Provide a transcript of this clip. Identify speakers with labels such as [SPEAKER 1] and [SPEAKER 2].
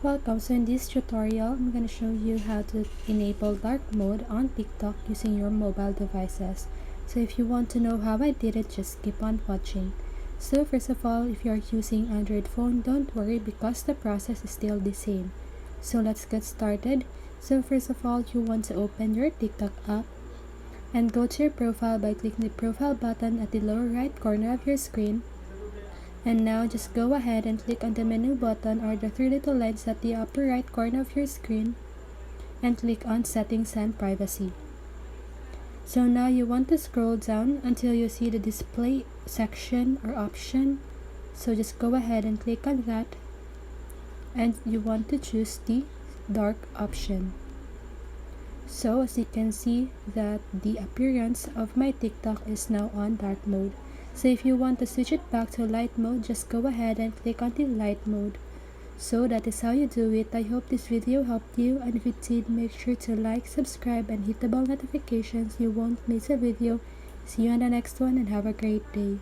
[SPEAKER 1] Welcome. So in this tutorial, I'm going to show you how to enable dark mode on TikTok using your mobile devices. So if you want to know how I did it, just keep on watching. So first of all, if you are using Android phone, don't worry because the process is still the same. So let's get started. So first of all, you want to open your TikTok app and go to your profile by clicking the profile button at the lower right corner of your screen. And now just go ahead and click on the menu button or the three little lines at the upper right corner of your screen and click on settings and privacy. So now you want to scroll down until you see the display section or option. So just go ahead and click on that and you want to choose the dark option. So as you can see that the appearance of my TikTok is now on dark mode. So if you want to switch it back to light mode, just go ahead and click on the light mode. So that is how you do it. I hope this video helped you, and if it did, make sure to like, subscribe, and hit the bell notifications so you won't miss a video. See you on the next one and have a great day.